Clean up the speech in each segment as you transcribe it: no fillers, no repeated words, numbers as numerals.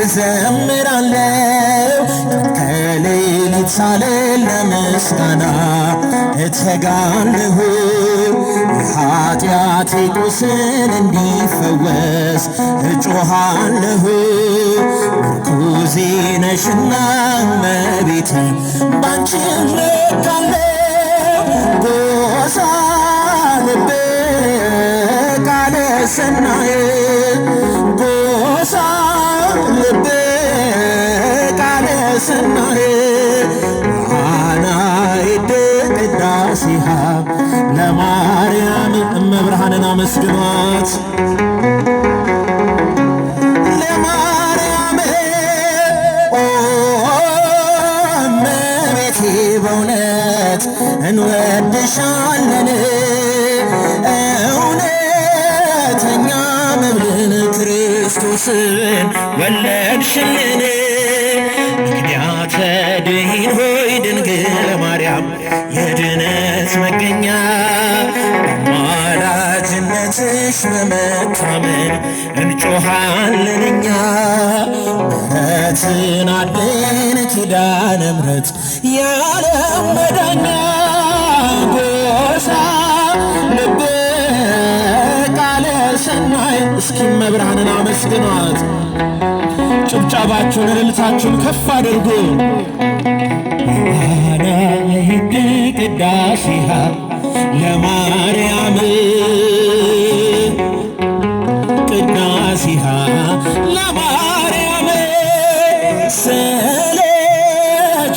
እዘምራለሁ ከሌሊት ሳልል ለምስጋና እተጋለሁ የኃጢአቴ ቁስል እንዲፈወስ እጮኻለሁ ምርኩዜ ነሽና እመቤቴ ባንቺ እመካለሁ ጎሳ ልቤ ቃለ ሰናዬ ጎሳ ልቤ ቃለ ሰናዬ አናይደ ቅዳሴሃ ለማርያም እመብርሃንን አመስግኗት ለማርያም እመቤቴ በእውነት እንወድሻለን እውነተኛ መብልን ክርስቶስን ወለድሽልን ምክንያተ ድኂን ሆይ ድንግል ማርያም የድነት መገኛ በአማላጅነትሽ በመታመን እንጮኻለን እኛ ምሕረትን አለን ኪዳነ ምሕረት የዓለም መዳኛ ጎሳ ልቤ ቃለ ሰናይ እስኪ እመብርሃንን አመስግኗት ጭብጨባችሁን እልልታችሁን ከፍ አድርጉ አናይድ ቅዳሴሃ ለማርያም ቅዳሴሃ ለማርያም ስለ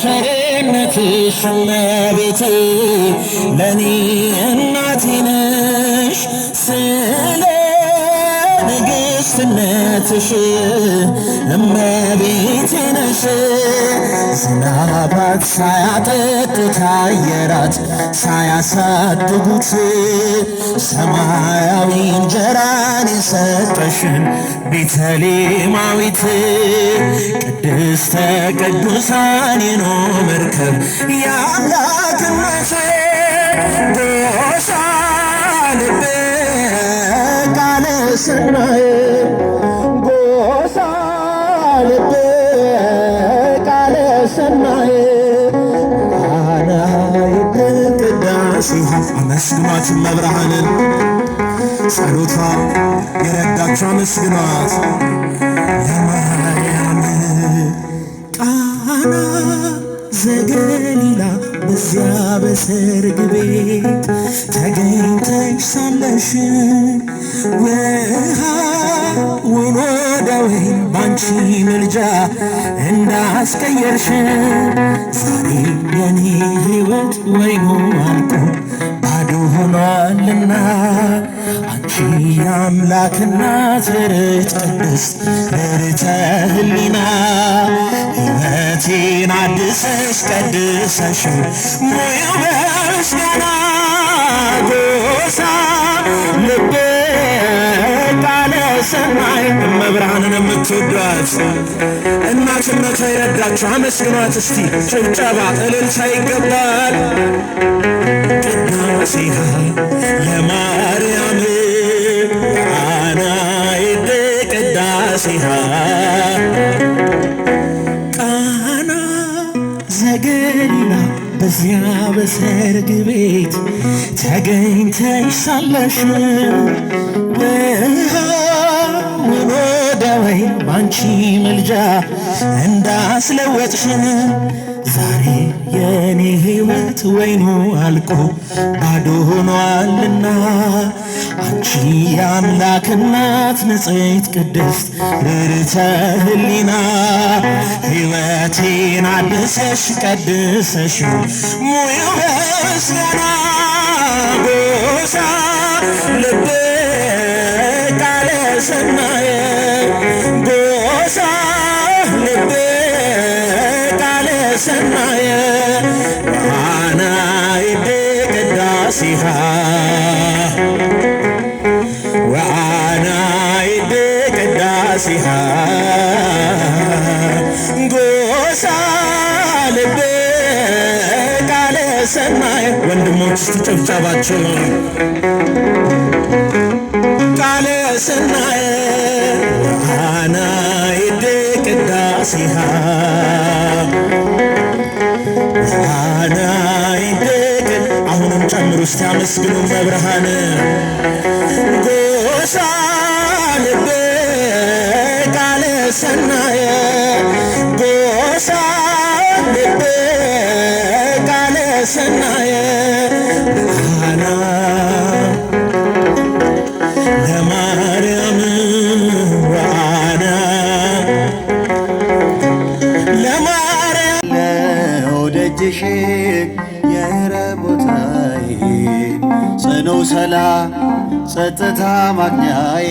ቸርነትሽ እመቤቴ ለኔ እናቴ ነሽ ስለ ንግሥትነትሽ እመቤቴ ነሽ ዝናባት ሳያጠጡት አየራት ሳያሳድጉት ሰማያዊ እንጀራን የሰጠሽን ቤተልሔማዊት ቅድስተ ቅዱሳን የኖኅ መርከብ የአምላክ እናት ጎሳ ልቤ ቃለ ሰናይ ጎሳ ልቤ ቃለ ሰናይ አናይድ ቅዳሴሃ አመስግኗት እመብርሃንን ጸሎቷ የረዳችሁ አመስግኗት ለማርያም ቃና ዘገሊላ በዚያ በሰርግ ቤት ተገኝተሽ ሳለሽ ውሃውን ወደ ወይን ባንቺ ምልጃ እንዳስቀየርሽ ዛሬ የኔ ሕይወት ወይኑ አልቆ ባዶ ሆኗልና አንቺ የአምላክ እናት ርት ቅድስት ርተ ሕሊና ሕይወቴን አድሰሽ ቀድሰሽ ሙዩ በምስጋና ጎሳ ልቤ ቃለ ሰናይ እመብርሃንን የምትወዷት እናትነቷ የረዳችሁ አመስግኗት እስቲ ጭብጨባ እልልታ ይገባል ቅዳሴሃ ለማርያም አናይድ ቅዳሴሃ ቃና ዘገሊላ በዚያ በሰርግ ቤት ተገኝተሽ ሳለሽ ውሃውን ወደ ወይን ባንቺ ምልጃ እንዳስለወጥሽ ዛሬ የኔ ሕይወት ወይኑ አልቆ ባዶ ሆኗልና አንቺ የአምላክ እናት ንጽሕት ቅድስት ርርተ ሕሊና ሕይወቴን አድሰሽ ቀድሰሽ ሙዩ በምስጋና ጎሳ ልቤ ቃለ ሰናየ ጎሳ ልቤ ቃለ ሰናየ አናይድ ቅዳሴሃ ወአናይድ ቅዳሴሃ ጎሳ ልቤ ቃለ ሰናይ ወንድሞች ጭብጨባቸው ቃለ ሰናይ ወአናይድ ቅዳሴሃ ብርሃነ ይደቅን። አሁንም ጨምሩ እስቲ አመስግኑ መብርሃን ጎሳ ልቤ ቃለ ሰናየ ጎሳ ልቤ ቃለ ሰናየ ብርሃነ ለማርያም ወአነ ለማርያም ለወደጅሽ የረቦታዬ ጽኑ ሰላም ጸጥታ ማግኛዬ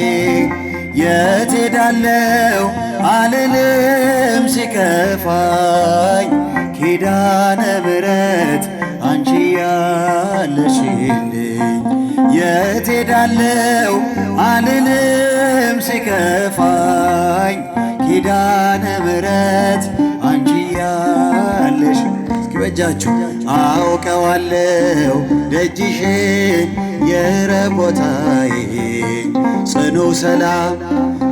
የት ሄዳለሁ አልልም ሲከፋኝ ኪዳነ ምሕረት አንቺ ያለሽልኝ የት ሄዳለሁ አልልም ሲከፋኝ ኪዳነ ምሕረት አንቺ ያለሽ እስኪ በጃችሁ አውቀዋለሁ ደጅሽን የረቦታዬ ጽኑ ሰላም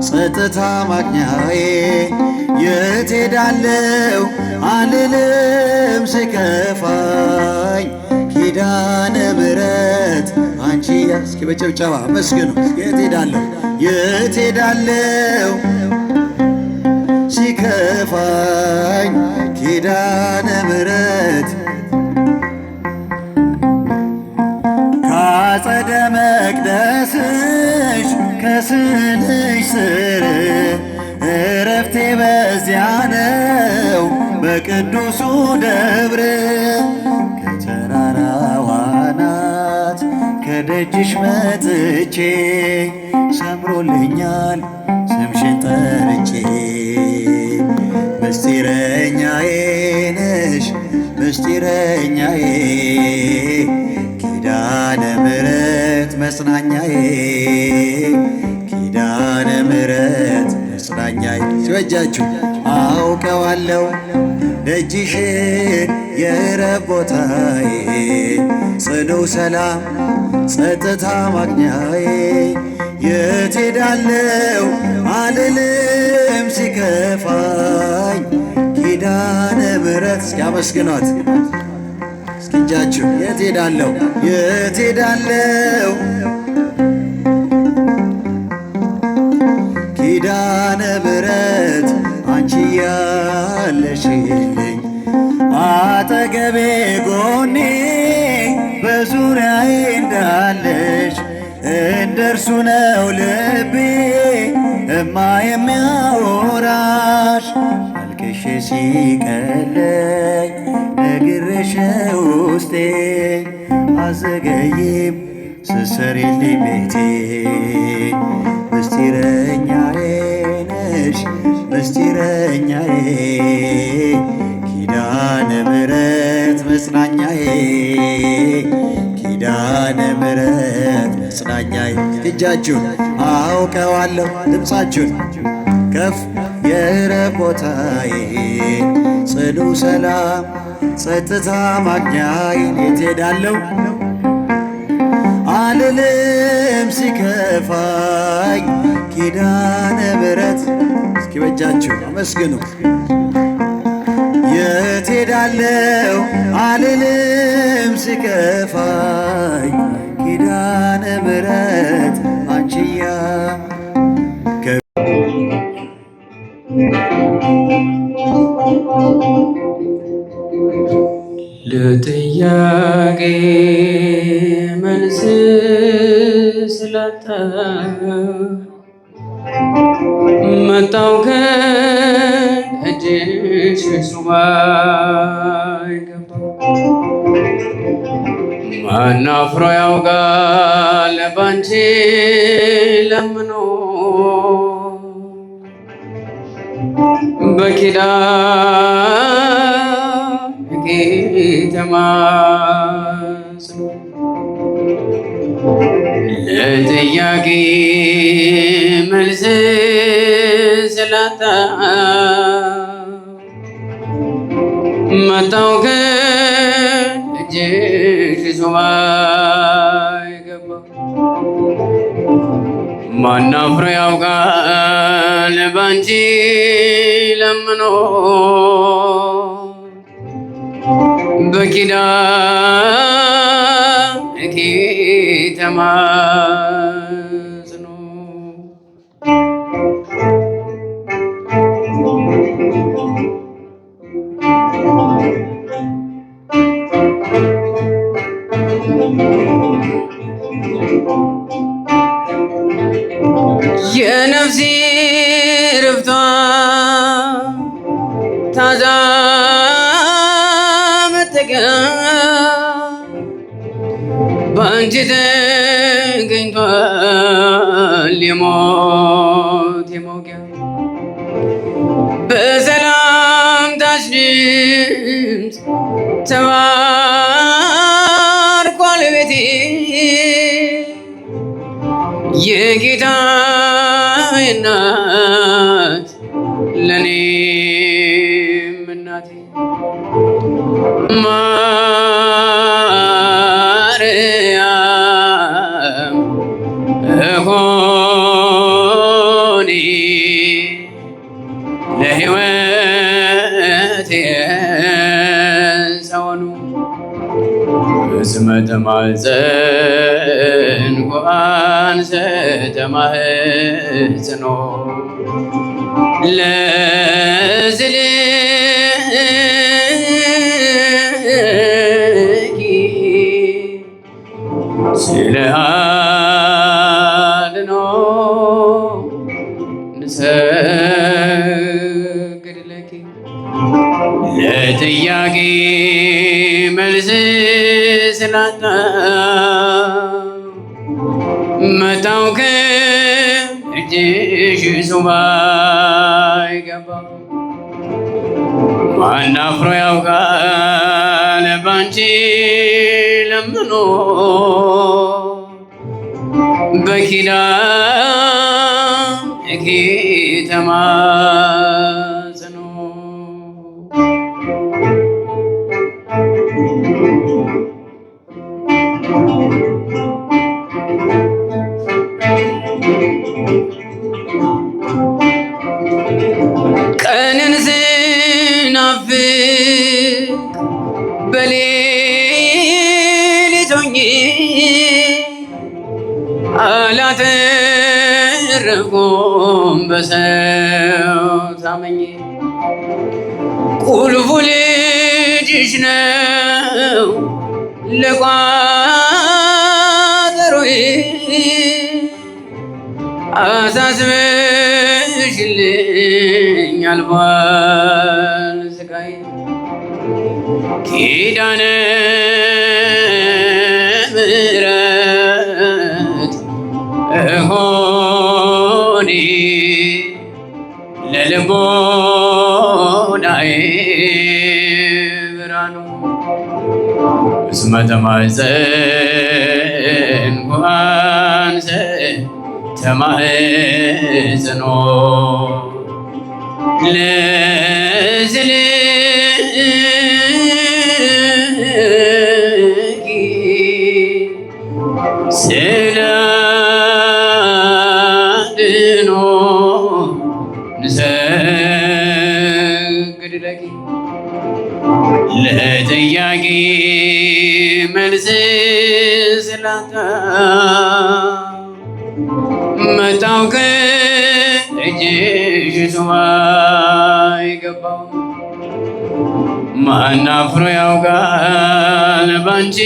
ጸጥታ ማግኛዬ የት ሄዳለሁ አልልም ሲከፋኝ ኪዳነ ምሕረት አንቺ እስኪ በጨብጨባ መስግኑ የት ሄዳለሁ የት ሄዳለሁ ሲከፋኝ ኪዳነ ምሕረት ካጸደ መቅደስሽ ከስንሽ ስር እረፍቴ በዚያ ነው በቅዱሱ ደብር ከተራራው አናት ከደጅሽ መጥቼ ሰምሮልኛል ስምሽን ጠርቼ ምስጢረኛዬ ነሽ ምስጢረኛዬ ኪዳነ ምሕረት መጽናኛዬ ኪዳነ ምሕረት መጽናኛዬ ሲወጃችሁ አውቀዋለሁ ደጅሽን የረቦታዬ ጽኑ ሰላም ጸጥታ ማግኛዬ የት ሄዳለሁ አልልም ሲከፋኝ ኪዳነ ምሕረት እስኪያመስግኗት እስኪ እጃችሁ የት ሄዳለሁ የት ሄዳለሁ ኪዳነ ምሕረት አንቺ ያለሽልኝ አጠገቤ ጎኔ በዙሪያዬ እንዳለሽ እንደርሱ ነው ልቤ እማ የሚያወራሽ አልቅሼ ሲቀለኝ ነግሬሽ ውስጤ አዘገይም ስሰሪልኝ ቤቴ ምስጢረኛዬ ነሽ ምስጢረኛዬ ኪዳነ ምሕረት መጽናኛዬ ኪዳነ ምሕረት መጽናኛዬ እጃችሁን አውቀዋለሁ ድምፃችሁን ከፍ የረቦታዬ ጽኑ ሰላም ጸጥታ ማግኛዬ የት ሄዳለሁ አልልም ሲከፋኝ ኪዳነ ምሕረት እስኪ በጃችሁ አመስግኑ የት ሄዳለሁ አልልም ሲከፋኝ ኪዳነ ምሕረት አንቺያ ለጥያቄ መልስ ስላጣ መጣው ከእጅሽ ሱባ ማን አፍሮ ያውቃል ባንቺ ለምኖ በኪዳነ ተማጽኖ ለጥያቄ መልስ ስላጣ መጣው ከእጅሽ ሱባ ገባ ማን አፍሮ ያውቃል ባንቺ ለምኖ በኪዳንኪ ተማጽኖ የነፍሴ ረፍቷ ታዛ መጠጊያ ባንቺ ተገኝቷል የሞት የመውጊያ በሰላምታሽ ድምፅ ተባርኳል ቤቴ የጌታዬ እናት ለኔም እናቴ ማርያም እሆኒ ለሕይወቴ ሰወኑ እስመ ተማፀንኩ አንሰ ተማህፅኖ ለዝልኪ ስለ አድኖ ንሰግድ ለኪ ለጥያቄ መልስ ስላጣ መጣሁ ከእጅሽ ሱባ ይገባ ማን አፍሮ ያውቃል ባንቺ ለምኖ በኪዳንኪ ተማጽኖ ቀንን ስናፍቅ በሌሊት ሆኜ አላተረፍኩም በሰው ታመኜ ቁልፉ ልጅሽ ነው ለቋጠሮዬ አሳስበሽልኝ አልፏል ስቃዬ ኪዳነ ምሕረት እሆኒ ለልቦናዬ ብርሃኑ እስመ ተማፀንኩ አንሰ ተማህፅኖ ለዝልኪ ስለ አድኖ ንሰግድ ለኪ ለጥያቄ መልስ ስላጣ መጣሁ ከእጅሽ ሱባ ይገባው ማን አፍሮ ያውቃል ባንቺ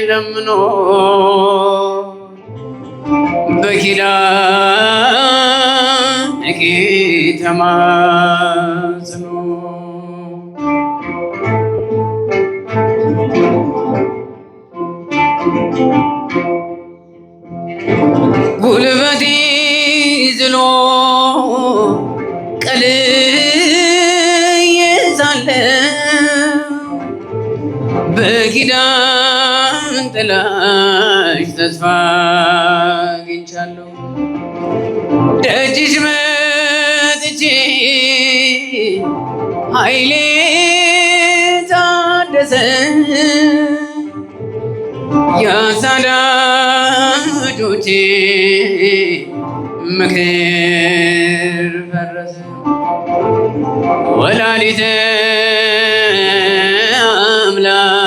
ለምኖ በኪዳንኪ ተማጽኖ ጉልበቴ ዝሎ ቀልዬ ሳለሁ በኪዳን ጥላሽ ተስፋ አግኝቻለሁ ደጅሽ መጥቼ ኃይሌ ታደሰ ያሳዳጆች የጠላቶቼ ምክር ፈረሰ። ወላዲተ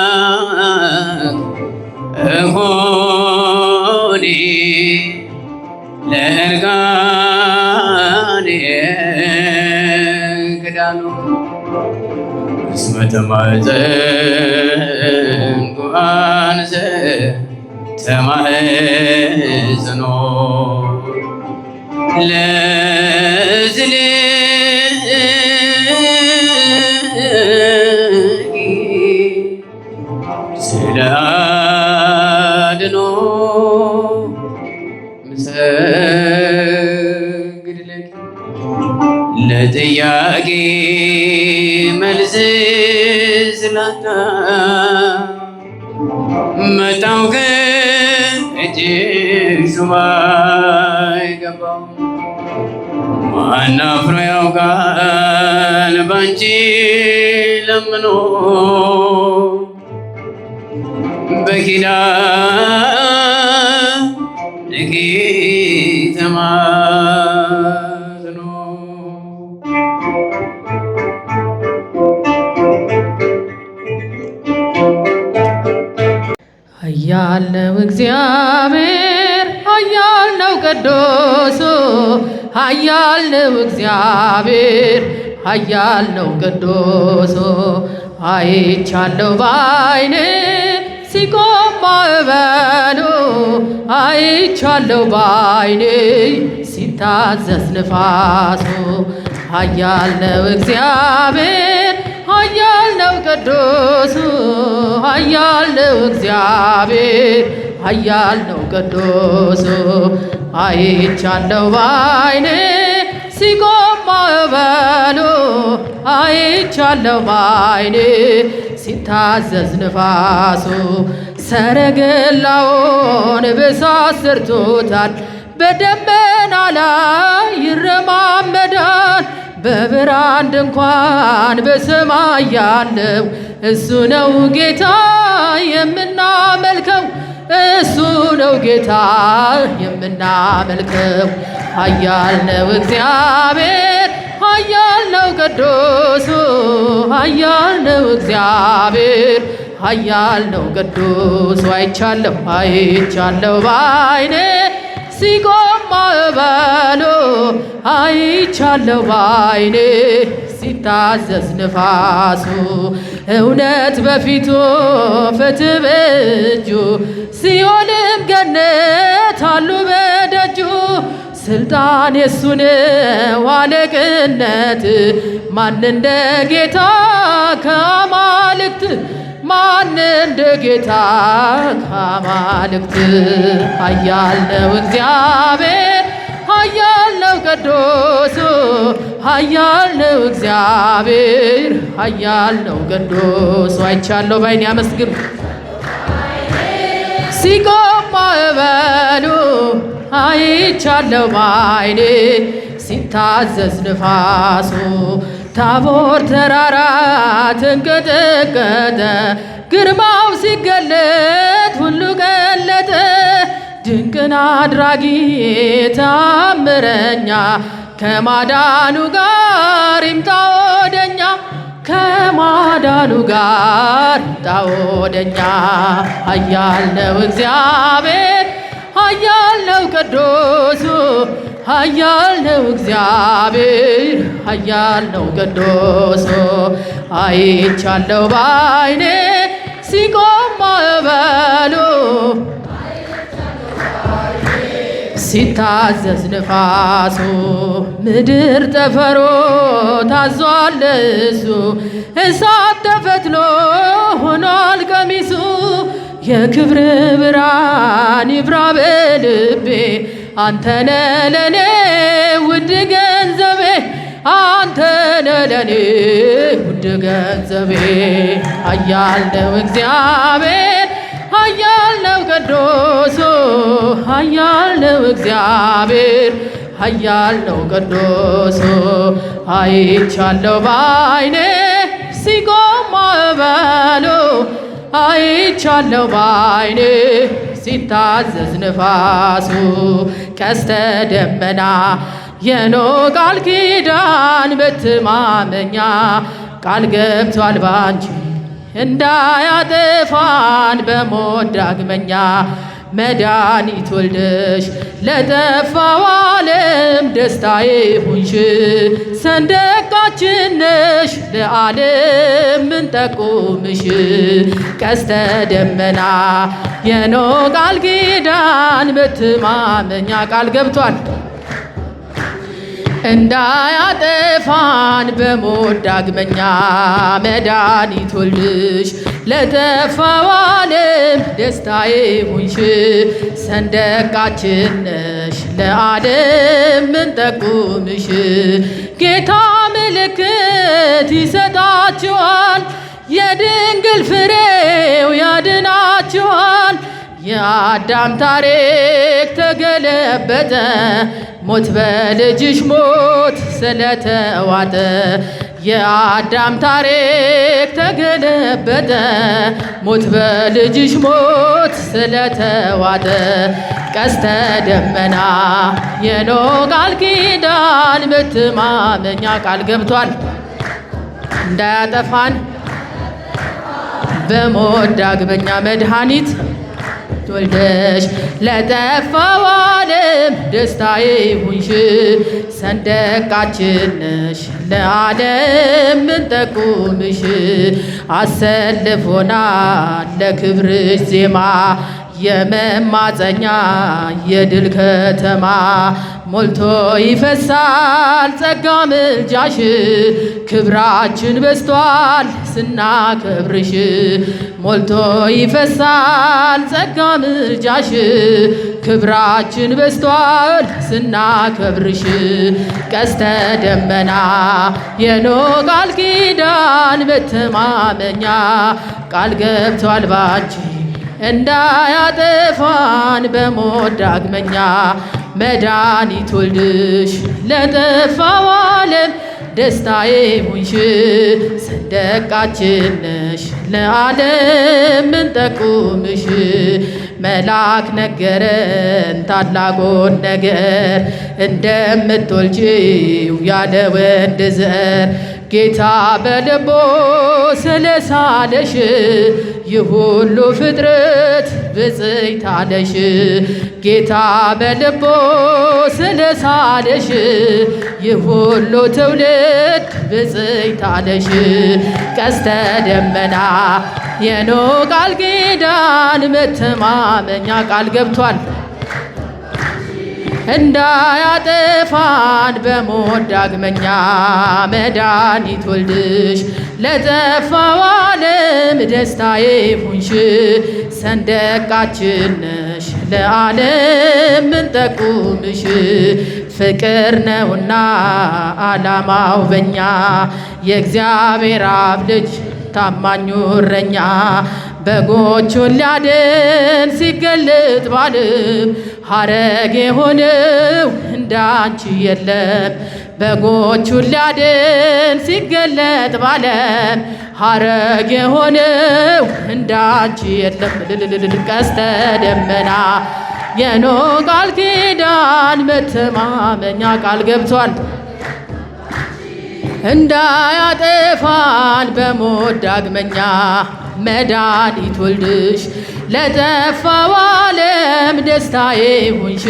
አምላክ እሆኒ ለእርጋኔ ክዳኑ እስመ ተማኅፀንኩ አንሰ ተማኅፀኖ ለዝልኢ ስለ አድኖ ምሰግድ ለኪ ለጥያቄ መልስ ስላጣ መጣሁ ከእጅሽ ሱባኤ ገባሁ። ማን አፍሮ ያውቃል ባንቺ ለምኖ በኪዳንኪ ተማጽኖ ኃያል ነው እግዚአብሔር ኃያል ነው ቅዱሱ ኃያል ነው እግዚአብሔር ኃያል ነው ቅዱሱ አይቻለሁ ባይኔ ሲቆም ማዕበሉ አይቻለሁ ባይኔ ሲታዘዝ ንፋሱ ኃያል ነው እግዚአብሔር ኃያል ነው ቅዱሱ ኃያል ነው እግዚአብሔር ኃያል ነው ቅዱሱ አይቻለሁ ባይኔ ሲቆም ማዕበሉ አይቻለሁ ባይኔ ሲታዘዝ ንፋሱ ሰረገላውን በእሳት ሰርቶታል በደመና ላይ ይረማመዳል በብርሃን ድንኳን በሰማይ ያለው እሱ ነው ጌታ የምናመልከው እሱ ነው ጌታ የምናመልከው ኃያል ነው እግዚአብሔር ኃያል ነው ቅዱሱ ኃያል ነው እግዚአብሔር ኃያል ነው ቅዱሱ አይቻለሁ አይቻለሁ ባይኔ ሲቆም ማዕበሉ አይቻለሁ ባይኔ ሲታዘዝ ንፋሱ እውነት በፊቱ ፍትህ በእጁ ሲኦልም ገነት አሉ በደጁ ስልጣን የሱ ነው አለቅነት ማን እንደ ጌታ ከአማልክት ማን እንደ ጌታ ከአማልክት ኃያል ነው እግዚአብሔር ኃያል ነው ቅዱሱ ኃያል ነው እግዚአብሔር ኃያል ነው ቅዱሱ አይቻለሁ ባይኔ አመስግኑ ሲቆም ማዕበሉ አይቻለሁ ባይኔ ሲታዘዝ ንፋሱ ታቦር ተራራ ተንቀጠቀጠ ግርማው ሲገለጥ ሁሉ ገለጠ ድንቅን አድራጊ ታምረኛ ከማዳኑ ጋር ይምጣ ወደኛ ከማዳኑ ጋር ይምጣ ወደኛ ኃያል ነው እግዚአብሔር ኃያል ነው ቅዱሱ ኃያል ነው እግዚአብሔር ኃያል ነው ቅዱሱ አይቻለሁ ባይኔ ሲቆም ማዕበሉ ሲታዘዝ ንፋሱ ምድር ጠፈሮ ታዟል እሱ እሳት ተፈትሎ ሆኗል ቀሚሱ የክብር ብርሃን ይብራ በልቤ አንተነ ለኔ ውድ ገንዘቤ አንተነ ለኔ ውድ ገንዘቤ ኃያል ነው እግዚአብሔር ኃያል ነው ቅዱሱ ኃያል ነው እግዚአብሔር ኃያል ነው ቅዱሱ አይቻለሁ ባይኔ ሲቆም ማዕበሉ አይቻለሁ ባይኔ ሲታዘዝ ንፋሱ ቀስተ ደመና የኖህ ቃል ኪዳን መተማመኛ ቃል ገብቷል ባንቺ እንዳያጠፋን በሞት ዳግመኛ መድኃኒት ወልደሽ ለጠፋው ዓለም ደስታዬ ሁንሽ ሰንደቃችን ነሽ ለዓለም ምንጠቁምሽ ቀስተ ደመና የኖህ ቃል ኪዳን መተማመኛ ቃል ገብቷል እንዳያጠፋን በሞት ዳግመኛ መድኃኒት ወልደሽ ለጠፋው ዓለም ደስታዬ ሁንሽ ሰንደቃችን ነሽ ለዓለም ምንጠቁምሽ ጌታ ምልክት ይሰጣችኋል የድንግል ፍሬው ያድናችኋል የአዳም ታሪክ ተገለበጠ ሞት በልጅሽ ሞት ስለተዋጠ የአዳም ታሪክ ተገለበጠ ሞት በልጅሽ ሞት ስለተዋጠ ቀስተ ደመና የኖህ ቃል ኪዳን መተማመኛ ቃል ገብቷል እንዳያጠፋን በሞት ዳግመኛ መድኃኒት ወልደሽ ለጠፋው ዓለም ደስታዬ ሁንሽ ሰንደቃችን ነሽ ለዓለም ምንጠቁምሽ አሰልፎናል ለክብርሽ ዜማ የመማፀኛ የድል ከተማ ሞልቶ ይፈሳል ጸጋ ምልጃሽ ክብራችን በስቷል ስናከብርሽ ሞልቶ ይፈሳል ጸጋ ምልጃሽ ክብራችን በስቷል ስናከብርሽ ቀስተ ደመና የኖህ ቃል ኪዳን መተማመኛ ቃል ገብቷል ባንቺ እንዳያጠፋን በሞት ዳግመኛ መድኃኒት ወልደሽ ለጠፋው ዓለም ደስታዬ ሁንሽ ሰንደቃችን ነሽ ለዓለም ምንጠቁምሽ መልአክ ነገረን ታላቁን ነገር እንደምትወልጂው ያለ ወንድ ዘር ጌታ በልቦ ስለሳለሽ ይህ ሁሉ ፍጥረት ብፅዕት አለሽ ጌታ በልቦ ስለሳለሽ ይህ ሁሉ ትውልድ ብፅዕት አለሽ ቀስተ ደመና የኖህ ቃል ኪዳን መተማመኛ ቃል ገብቷል እንዳያጠፋን በሞት ዳግመኛ መድኃኒት ወልደሽ ለጠፋው ዓለም ደስታዬ ሁንሽ ሰንደቃችን ነሽ ለዓለም ምንጠቁምሽ ፍቅር ነውና ዓላማው በኛ የእግዚአብሔር አብ ልጅ ታማኙ እረኛ በጎቹን ሊያድን ሲገለጥ ባለም ሐረግ የሆነው እንዳንቺ የለም በጎቹን ሊያድን ሲገለጥ ባለም ሐረግ የሆነው እንዳንቺ የለም ቀስተ ደመና የኖህ ቃል ኪዳን መተማመኛ ቃል ገብቷል እንዳያጠፋን በሞት ዳግመኛ መድኃኒት ወልደሽ ለጠፋው ዓለም ደስታዬ ሁንሽ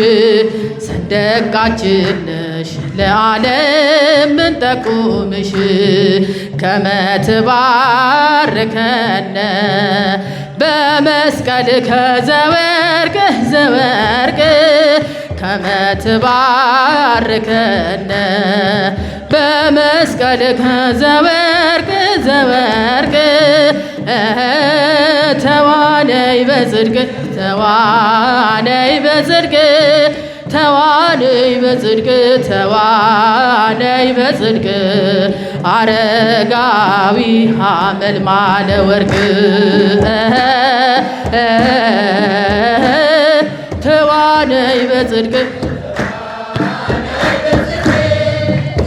ሰንደቃችን ነሽ ለዓለም ምንጠቁምሽ ከመ ትባርከነ በመስቀልከ ዘወርቅ ዘወርቅ ከመ ትባርከነ በመስቀልከ ዘወርቅ ዘወርቅ ተዋነይ በጽድቅ ተዋነይ በጽድቅ ተዋነይ በጽድቅ ተዋነይ በጽድቅ አረጋዊ ሐመልማለ ወርቅ ተዋነይ በጽድቅ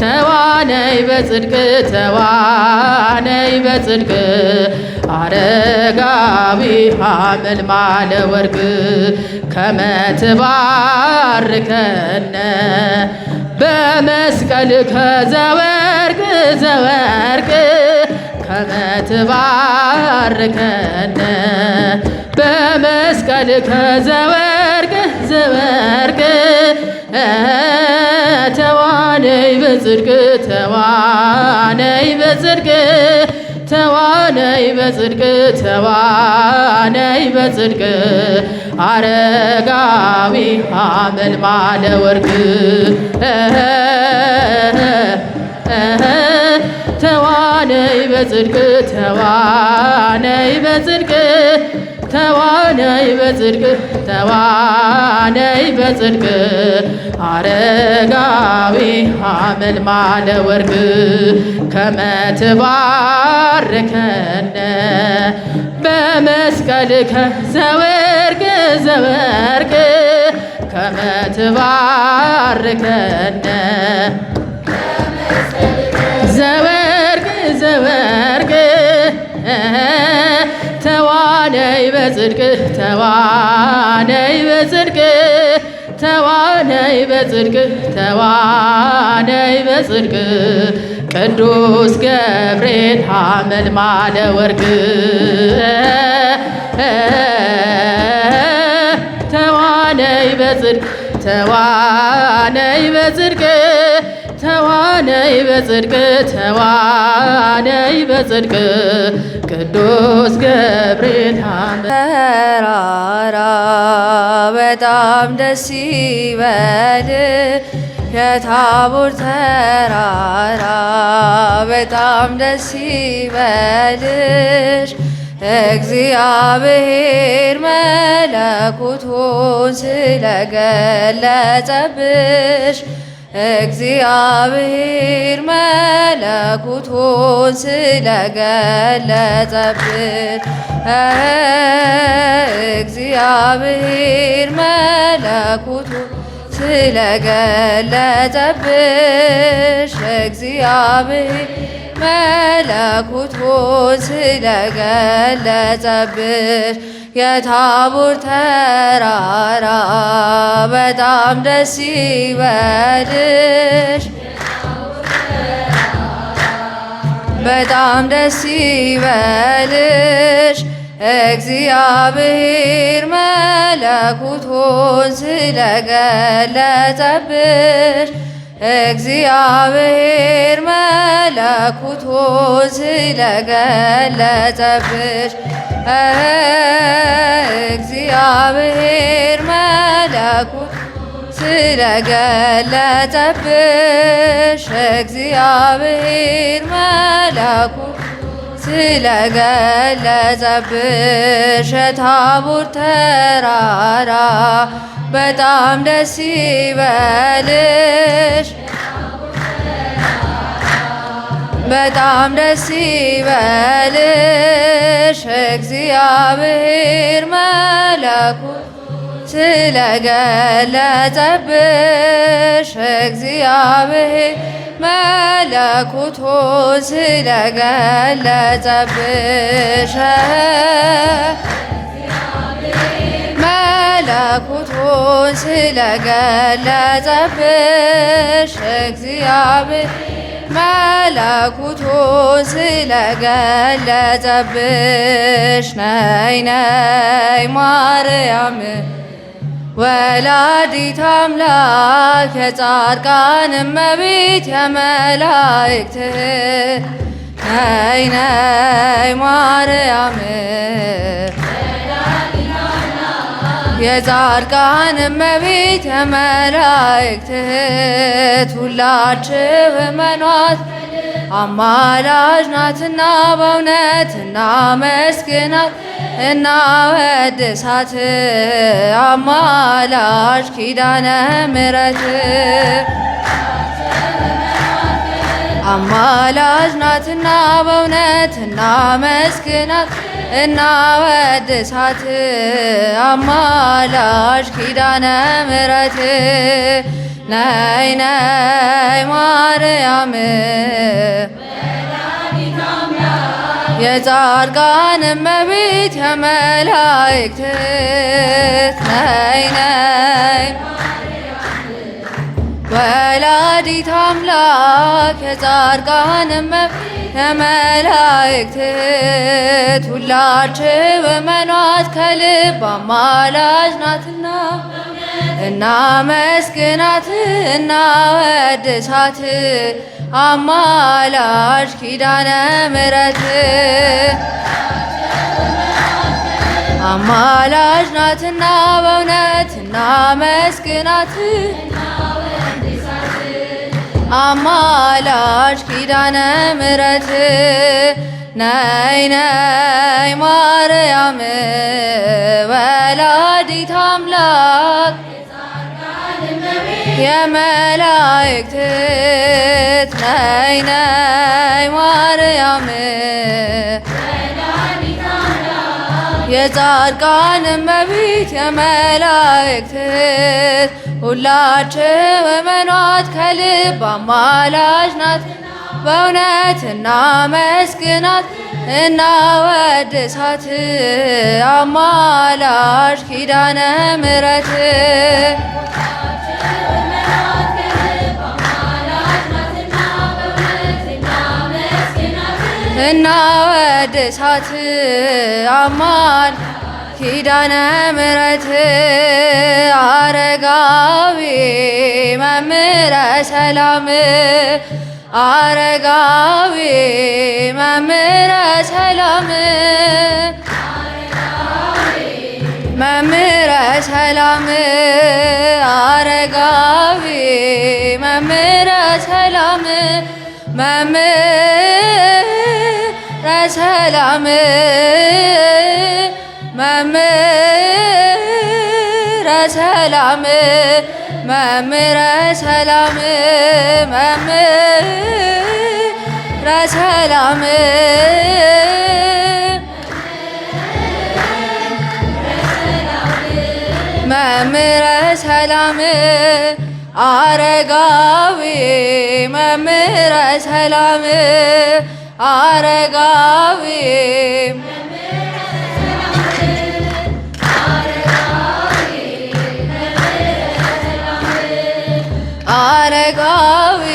ተዋነይ በጽድቅ ተዋነይ በጽድቅ አረጋዊ ሐመልማለ ወርቅ ከመ ትባርከነ በመስቀልከ ዘወርቅ ዘወርቅ ከመ ትባርከነ በመስቀልከ ዘወርቅ ዘወርቅ ተዋነይ በጽድቅ ተዋነይ በጽድቅ ተዋነይ በጽድቅ ተዋነይ በጽድቅ አረጋዊ ሐመልማለ ወርቅ ተዋነይ በጽድቅ ተዋነይ በጽድቅ ተዋነይ በጽድቅ ተዋነይ በጽድቅ አረጋዊ ሐመልማለ ወርቅ ከመ ትባርከነ በመስቀልከ ዘወርቅ ዘወርቅ ከመ ትባርከነ ዘወርቅ ዘወርቅ ተዋነይ በጽድቅ ተዋነይ በጽድቅ ተዋነይ በጽድቅ ተዋነይ በጽድቅ ቅዱስ ገብርኤል ሐመልማለ ወርቅ ተዋነይ በጽድቅ ተዋነይ በጽድቅ ተዋነይ በጽድቅ ተዋነይ በጽድቅ ቅዱስ ገብርኤል ተራራ በጣም ደስ ይበል የታቦር ተራራ በጣም ደስ ይበልሽ እግዚአብሔር መለኮቱን ስለገለጸብሽ እግዚአብሔር መለኮቱን ስለገለጸብሽ እግዚአብሔር መለኮቱን ስለገለጸብሽ እግዚአብሔር መለኮቱን ስለገለጸብሽ የታቦር ተራራ በጣም ደስ ይበልሽ በጣም ደስ ይበልሽ እግዚአብሔር መለኮቱን ስለገለጸብሽ እግዚአብሔር መለኮቱን ስለገለጸብሽ እግዚአብሔር መለኮቱን ስለገለጸብሽ እግዚአብሔር መለኮቱን ስለገለጸብሽ የታቦር ተራራ በጣም ደስ ይበልሽ በጣም ደስ ይበልሽ እግዚአብሔር መለኮቱን ስለገለጸብሽ እግዚአብሔር መለኮቱን ስለገለጸብሽ መለኮቱን ስለገለጸብሽ እግዚአብሔር መለኮቱን ስለገለጸብሽ ነይ ነይ ማርያም ወላዲተ አምላክ የጻድቃን እመቤት የመላእክት ነይ ነይ ማርያም የጻድቃን እመቤት የመላእክት ሁላችሁ እመኗት አማላጅ ናትና በእውነት እናመስግናት እናወድሳት አማላጅ ኪዳነ ምሕረት አማላጅ ናትና በእውነት እናመስግናት እናወድሳት አማላጅ ኪዳነ ምሕረት ነይ ነይ ማርያም የጻድቃን እመቤት የመላእክት ነይ ነይ ወላዲተ አምላክ የጻድቃን እመቤት የመላእክት ሁላችሁ እመኗት ከልብ አማላጅ ናትና እናመስግናት እናወድሳት አማላጅ ኪዳነ ምሕረት አማላጅ ናትና በእውነት እናመስግናት አማላጅ ኪዳነ ምሕረት ነይ ነይ ማርያም ወላዲተ አምላክ የመላእክት ነይ ነይ ማርያም የጻድቃን እመቤት የመላእክት ሁላችሁ እመኗት ከልብ አማላጅ ናት በእውነት እናመስግናት እናወድሳት አማላጅ ኪዳነ ምሕረት እናወድሳት አማል ኪዳነ ምሕረት አረጋዊ መምህረ ሰላም አረጋዊ መምህረ ሰላም መምህረ ሰላም አረጋዊ መምህረ ሰላም መምህረ ሰላም መምህረ ሰላም መምህረ ሰላም መምህረ ሰላም መምህረ ሰላም አረጋዊ መምህረ ሰላም አረጋዊ አረጋዊ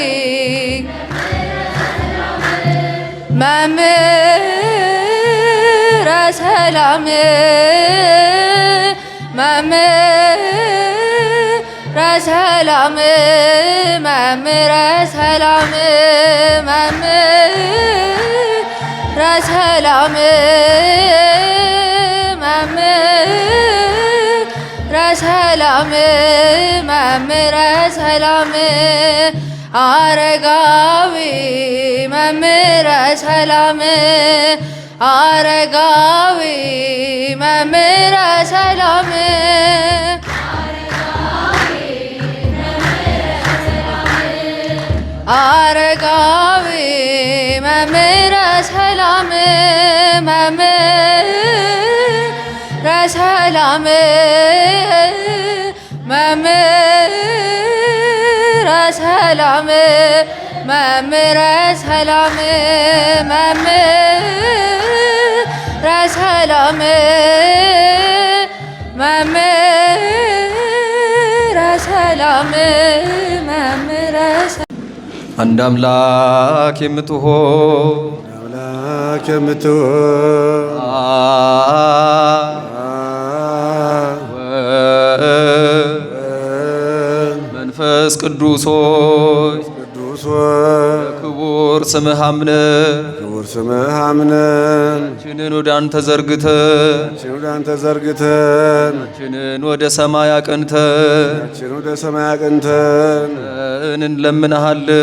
መምህረ ሰላም መምህረ ሰላም መምህረ ሰላም መምህረ ሰላም መምህረ ሰላም መምህረ ሰላም አረጋዊ መምህረ ሰላም አረጋዊ መምህረ ሰላም አረጋዊ መምህረ ሰላም መምህረ ሰላም መምህረ ሰላም መምህረ ሰላም መምህረ ሰላም መምህረ ሰላም መምህረ አንድ አምላክ የምትሆን አምላክ የምትሆን መንፈስ ቅዱስ ሆይ ክቡር ስምህ አምነን ክቡር ስምህ አምነን ችንን ወደ አንተ ዘርግተን ችንን ወደ ሰማይ አቅንተን እንለምንሃለን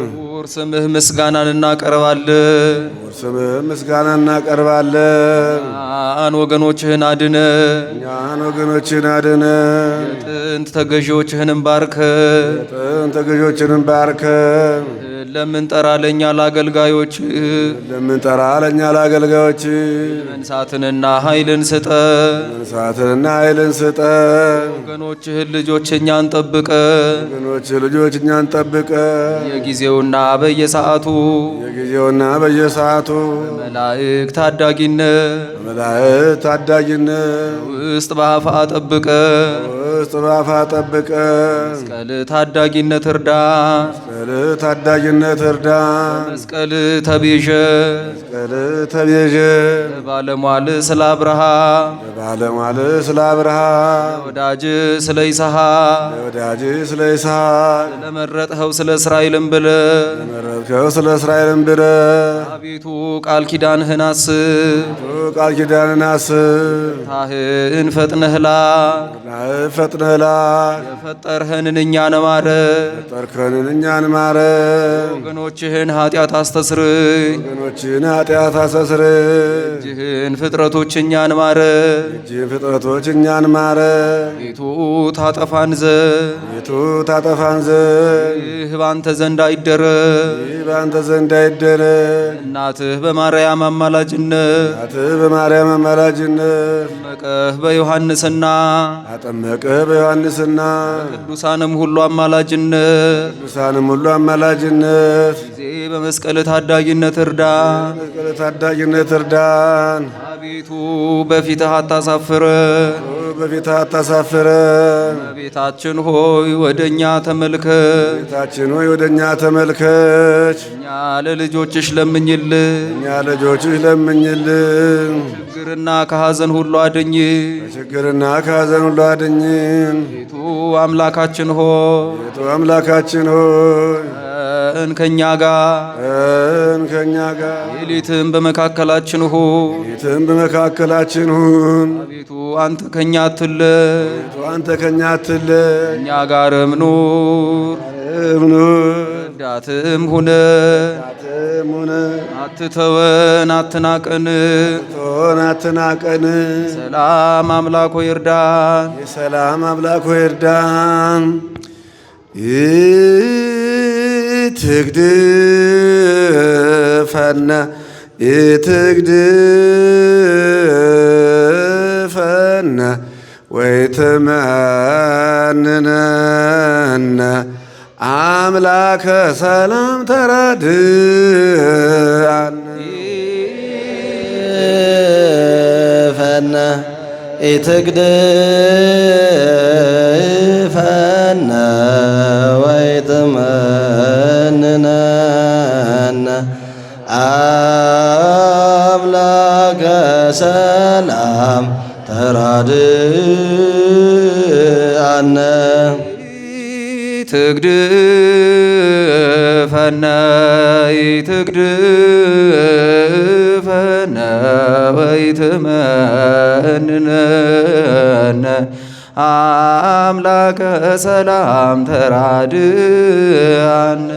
ክቡር ስምህ ምስጋናን እናቀርባለን እኛን ወገኖችህን አድነ የጥንት ተገዢዎችህንም ባርከ ለምንጠራ ለእኛ ለአገልጋዮች ለምንጠራ ለእኛ ለአገልጋዮች መንሳትንና ኃይልን ስጠን። መንሳትንና ኃይልን ስጠን። ወገኖችህን ልጆች እኛን ጠብቀ ወገኖች ልጆች እኛን ጠብቀ የጊዜውና በየሰዓቱ የጊዜውና በየሰዓቱ መላእክት ታዳጊነት በመላእክት ታዳጊነት ውስጥ በአፋ ጠብቀ ውስጥ በአፋ ጠብቀ መስቀል ታዳጊነት እርዳ መስቀል ታዳጊነት እርዳ መስቀል ተቤዠ መስቀል ተቤዠ ባለሟል ስለ አብርሃም ባለሟል ስለ አብርሃም ወዳጅ ስለ ይስሐቅ ወዳጅ ስለ ይስሐቅ ለመረጥኸው ስለ እስራኤልም ብለ ለመረጥከው ስለ እስራኤልም ብለ አቤቱ ቃል ኪዳንህን አስብ ቃል ኪዳንን አስብ ታህን ፈጥነህ ላክ ፈጥነህ ላክ የፈጠርኸንን እኛን ማረ የፈጠርከንን እኛን ማረ ወገኖችህን ኃጢአት አስተስርይ ወገኖችህን ኃጢአት አስተስርይ እጅህን ፍጥረቶች እኛን ማረ እጅህን ፍጥረቶች እኛን ማረ ቤቱ ታጠፋን ዘንድ ቤቱ ታጠፋን ዘንድ ይህ ባንተ ዘንድ አይደረግ ይህ በአንተ ዘንድ አይደረግ እናትህ በማርያም አማላጅነት እናትህ በማርያም አማላጅነት አጠመቀህ በዮሐንስና አጠመቀህ በዮሐንስና ቅዱሳንም ሁሉ አማላጅነት ቅዱሳንም ሁሉ አማላጅነት ጊዜ በመስቀል ታዳጊነት እርዳ መስቀል ታዳጊነት እርዳን አቤቱ በፊትህ አታሳፍረን በፊትህ አታሳፍረን ቤታችን ሆይ ወደ እኛ ተመልከት ቤታችን ሆይ ወደ እኛ ተመልከች እኛ ለልጆችሽ ለምኝልን እኛ ልጆችሽ ለምኝልን ችግርና ከሐዘን ሁሉ አድኝ ከችግርና ከሐዘን ሁሉ አድኝን ቤቱ አምላካችን ሆይ ቤቱ አምላካችን ሆይ ከእኛ ጋር ከእኛ ጋር ሌሊትም በመካከላችን ሁን ሌሊትም በመካከላችን ሁን አቤቱ አንተ ከእኛ አትለይ ቤቱ አንተ ከእኛ አትለይ እኛ ጋርም ኑር ረዳትም ሁነ አትተወን አትናቀን ቶን አትናቀን ሰላም አምላክ ሆይ እርዳን የሰላም አምላክ ሆይ እርዳን ኢትግድፈነ ኢትግድፈነ ወይትመንነነ አምላከ ሰላም ተራድአነ ፈነ ኢትግድፈነ ወይትመንነነ አምላከ ሰላም ተራድአነ ትግድፈነ ትግድፈነ ወይትመንነነ አምላከ ሰላም ተራድአነ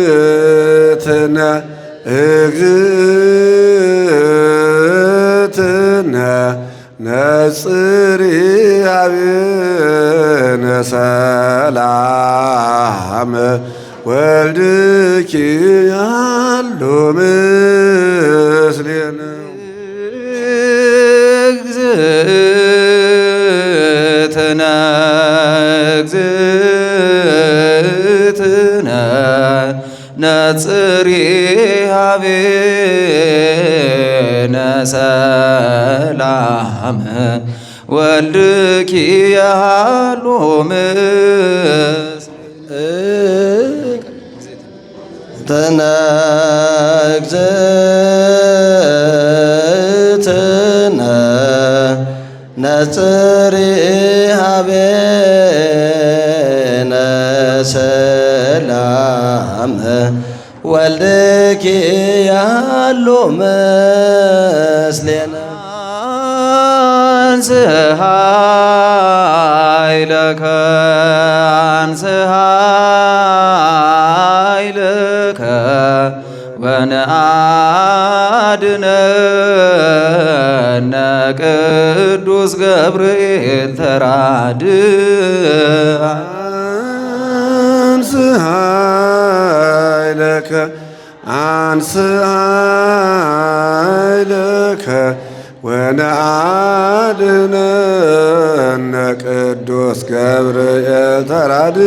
እግዝእትነ እግዝእትነ ነጽሪ አብነ ሰላም ወልድኪ ያሉ ምስሌነ እግዝእትነ እግዝእትነ ነጽሪ አብነ ሰላም ወልድኪ ያሉ ተነ እግዝእትነ ነጽሪ ሀቤነ ሰላም ወልድኪ ያሉ ምስሌነ አንስሐ ኃይለከ አንስሐ ኃይለከ ወነአድነነ ቅዱስ ገብርኤል ተራድአ አንስአይለከ ወነአድነነ ቅዱስ ገብርኤል ተራድአነ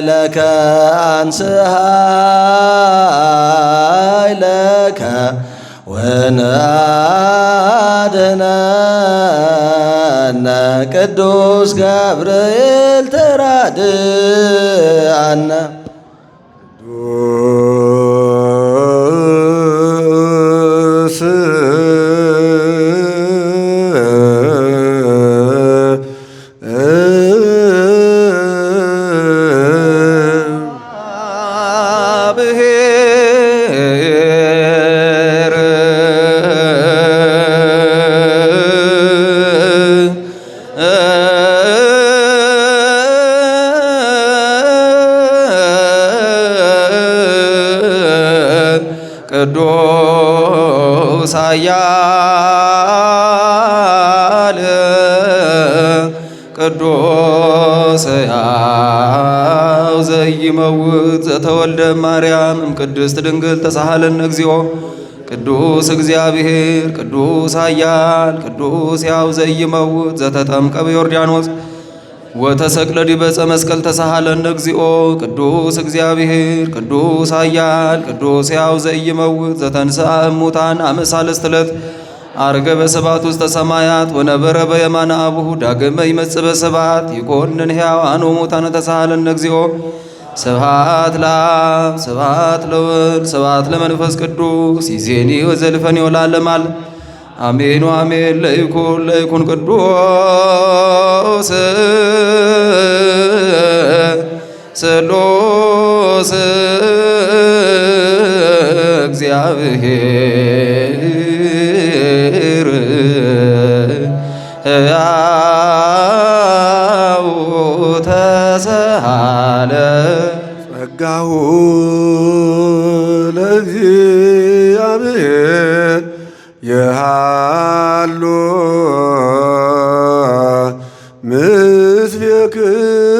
ለከ አንስሃይለከ ወነአድነነ ቅዱስ ገብርኤል ተራድአነ ቅዱስ ኃያል ቅዱስ ሕያው ዘይመውት ዘተወልደ ማርያም እምቅድስት ድንግል ተሳሃለነ እግዚኦ ቅዱስ እግዚአብሔር ቅዱስ ኃያል ቅዱስ ሕያው ዘይመውት ዘተጠምቀ በዮርዳኖስ ወተሰቅለ ዲበ ዕፀ መስቀል ተሳሃለነ እግዚኦ ቅዱስ እግዚአብሔር ቅዱስ ኃያል ቅዱስ ሕያው ዘይመውት ዘተንሥአ እሙታን አመ ሣልስት ዕለት ዐርገ በስብሐት ውስተ ሰማያት ወነበረ በየማነ አቡሁ ዳግመ ይመጽእ በስብሐት ይኰንን ሕያዋን ወሙታነ ተሳሃለነ እግዚኦ ስብሐት ለአብ ስብሐት ለወልድ ስብሐት ለመንፈስ ቅዱስ ይእዜኒ ወዘልፈኒ ወለዓለመ ዓለም አሜን ወአሜን። ለይኩን ቅዱስ ስሉስ እግዚአብሔር ሕያው ተሳሃለ ጸጋሁ ለእግዚአብሔር የሃሎ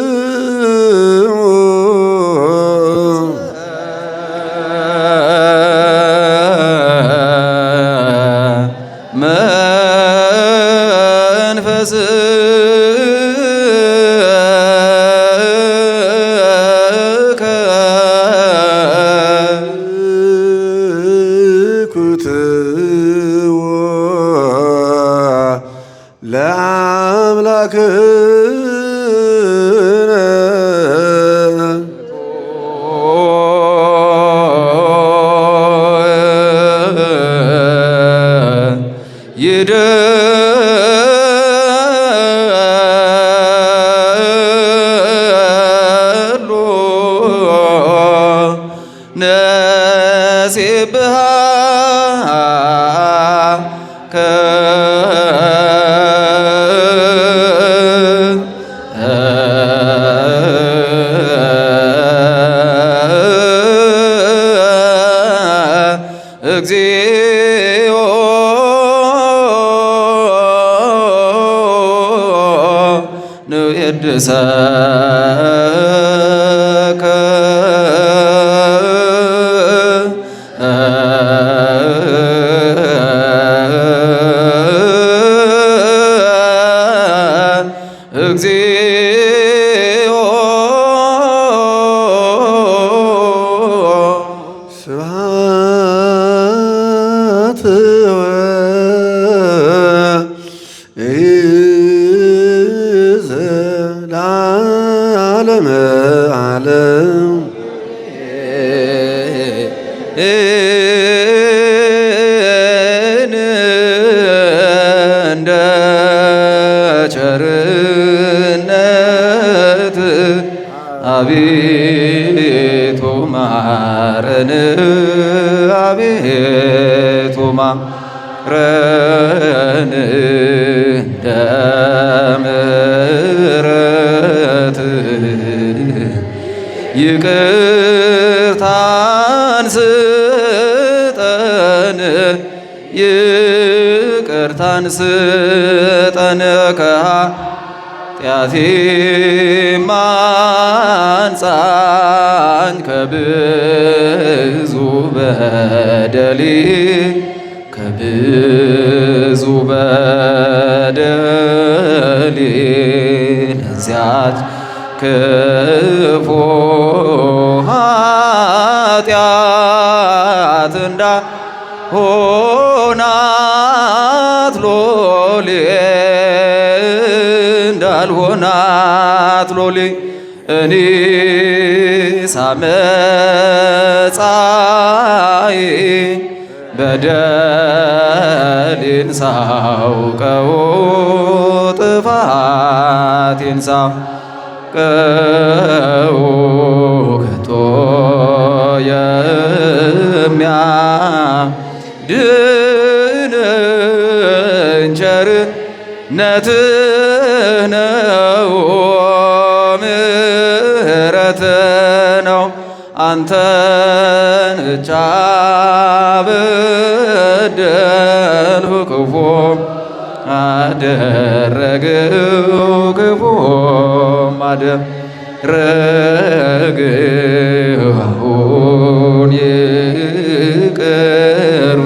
ምስሌክሙ መንፈስ ይደሉ ነሲብሃ እግዚኦ ንየድሰከ እግዚኦ ስብሐት ለዓለመ ዓለም እንደ ቸርነት አቤቱ ማረን አቤቱ ማረን እንደ ምሕረትህ ይቅርታን ስጠን ይቅርታን ስጠን ከኃጢአታችን ኃጢአቴን አንጻኝ ከብዙ በደሌ ከብዙ በደሌ ለዚያች ክፉ ኃጢአት እንዳልሆናት ሎሌ እንዳልሆናት ሎሌ እኔ ሳመጻዬ በደሌን ሳውቀው ጥፋቴን ሳውቀው ከቶ የሚያድነኝ ቸርነትህ ነው ምሕረትህ ነው አንተን ብቻ በደልሁ ክፉ አደረግሁ ክፉም አደረግሁ አሁን ይቅር